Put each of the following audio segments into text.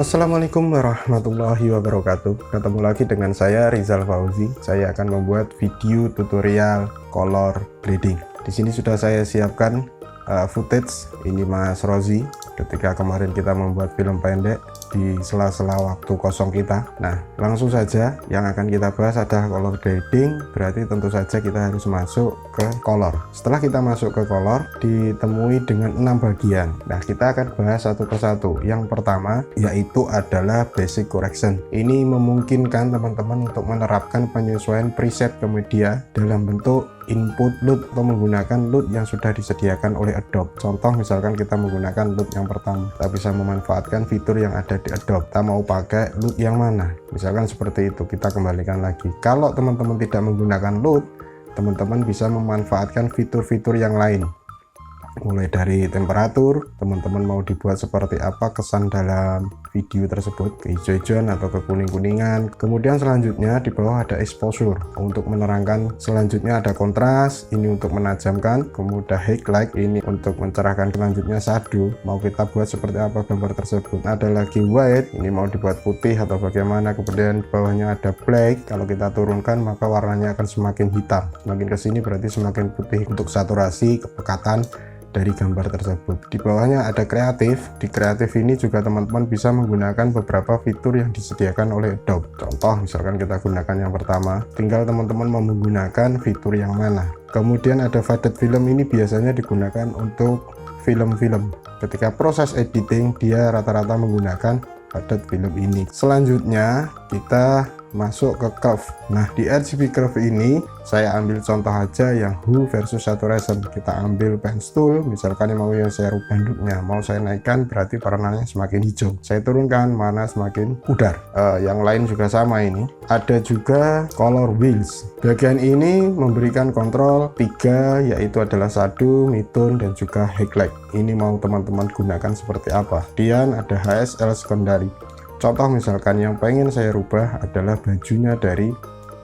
Assalamualaikum warahmatullahi wabarakatuh. Ketemu lagi dengan saya Rizal Fauzi. Saya akan membuat video tutorial color grading. Di sini sudah saya siapkan footage ini Mas Rozi ketika kemarin kita membuat film pendek di sela-sela waktu kosong kita. Nah, langsung saja yang akan kita bahas adalah color grading. Berarti tentu saja kita harus masuk ke color. Setelah kita masuk ke color, ditemui dengan 6 bagian. Nah, kita akan bahas satu persatu. Yang pertama yaitu adalah basic correction. Ini memungkinkan teman-teman untuk menerapkan penyesuaian preset ke media dalam bentuk input LUT atau menggunakan LUT yang sudah disediakan oleh Adobe. Contoh misalkan kita menggunakan LUT yang pertama, kita bisa memanfaatkan fitur yang ada di Adobe. Kita mau pakai LUT yang mana? Misalkan seperti itu, kita kembalikan lagi. Kalau teman-teman tidak menggunakan LUT, teman-teman bisa memanfaatkan fitur-fitur yang lain. Mulai dari temperatur, teman-teman mau dibuat seperti apa kesan dalam video tersebut, ke hijau-hijauan atau ke kuning-kuningan. Kemudian selanjutnya di bawah ada exposure untuk menerangkan, selanjutnya ada kontras, ini untuk menajamkan, kemudian highlight ini untuk mencerahkan, selanjutnya shadow, mau kita buat seperti apa gambar tersebut. Ada lagi white, ini mau dibuat putih atau bagaimana. Kemudian di bawahnya ada black, kalau kita turunkan maka warnanya akan semakin hitam, semakin kesini berarti semakin putih untuk saturasi, kepekatan dari gambar tersebut. Di bawahnya ada kreatif. Di kreatif ini juga teman-teman bisa menggunakan beberapa fitur yang disediakan oleh Adobe. Contoh misalkan kita gunakan yang pertama, tinggal teman-teman mau menggunakan fitur yang mana. Kemudian ada faded film, ini biasanya digunakan untuk film-film. Ketika proses editing dia rata-rata menggunakan faded film ini. Selanjutnya kita masuk ke curve. Nah, di RGB curve ini saya ambil contoh aja yang hue versus saturation. Kita ambil pen tool, misalkan mau yang saya rubah bentuknya, mau saya naikkan berarti warnanya semakin hijau, saya turunkan mana semakin pudar. Yang lain juga sama. Ini ada juga color wheels. Bagian ini memberikan kontrol 3, yaitu adalah shadow, midtone, dan juga highlight. Ini mau teman-teman gunakan seperti apa. Kemudian ada HSL secondary. Contoh misalkan yang pengen saya rubah adalah bajunya dari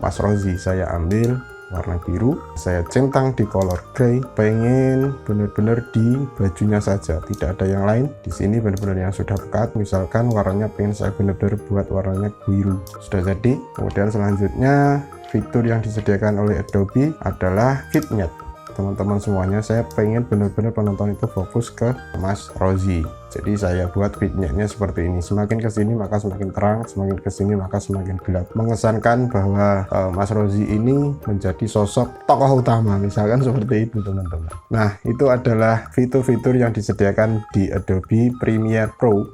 Mas Rozi. Saya ambil warna biru, saya centang di color gray, pengen benar-benar di bajunya saja, tidak ada yang lain. Di sini benar-benar yang sudah pekat, misalkan warnanya pengen saya benar-benar buat warnanya biru. Sudah jadi. Kemudian selanjutnya fitur yang disediakan oleh Adobe adalah vignette. Teman-teman semuanya, saya pengen benar-benar penonton itu fokus ke Mas Rozi, jadi saya buat vignette-nya seperti ini. Semakin kesini maka semakin terang, semakin kesini maka semakin gelap, mengesankan bahwa Mas Rozi ini menjadi sosok tokoh utama, misalkan seperti itu teman-teman. Nah, itu adalah fitur-fitur yang disediakan di Adobe Premiere Pro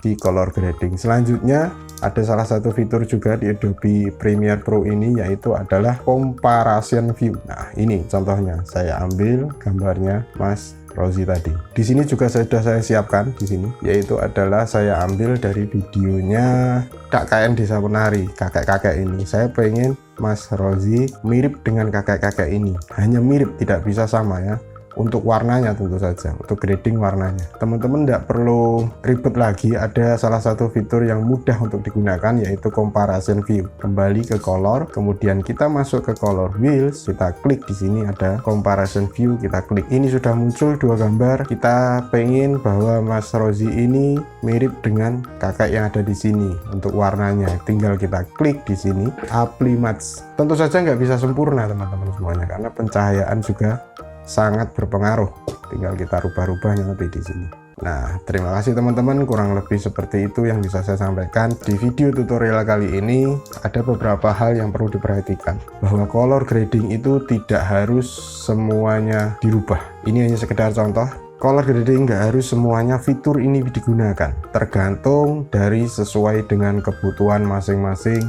di color grading. Selanjutnya ada salah satu fitur juga di Adobe Premiere Pro ini, yaitu adalah comparison view. Nah, ini contohnya, saya ambil gambarnya Mas Rozi tadi. Di sini juga sudah saya siapkan di sini, yaitu adalah saya ambil dari videonya Kak KN Desa Penari, kakek-kakek ini. Saya pengen Mas Rozi mirip dengan kakek-kakek ini, hanya mirip, tidak bisa sama ya. Untuk warnanya tentu saja, untuk grading warnanya teman-teman tidak perlu ribet lagi. Ada salah satu fitur yang mudah untuk digunakan, yaitu comparison view. Kembali ke color, kemudian kita masuk ke color wheels, kita klik di sini ada comparison view, kita klik. Ini sudah muncul 2 gambar. Kita pengen bahwa Mas Rozi ini mirip dengan kakak yang ada di sini. Untuk warnanya tinggal kita klik di sini, apply match. Tentu saja nggak bisa sempurna teman-teman semuanya, karena pencahayaan juga sangat berpengaruh. Tinggal kita rubah-rubahnya nanti di sini. Nah, terima kasih teman-teman, kurang lebih seperti itu yang bisa saya sampaikan di video tutorial kali ini. Ada beberapa hal yang perlu diperhatikan, bahwa color grading itu tidak harus semuanya dirubah. Ini hanya sekedar contoh. Color grading nggak harus semuanya fitur ini digunakan, tergantung dari sesuai dengan kebutuhan masing-masing,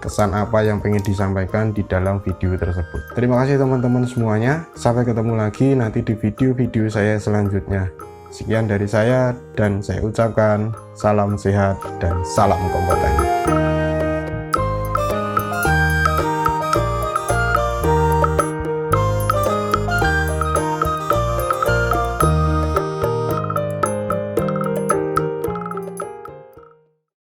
kesan apa yang pengen disampaikan di dalam video tersebut. Terima kasih teman-teman semuanya, sampai ketemu lagi nanti di video-video saya selanjutnya. Sekian dari saya, dan saya ucapkan salam sehat dan salam kompeten.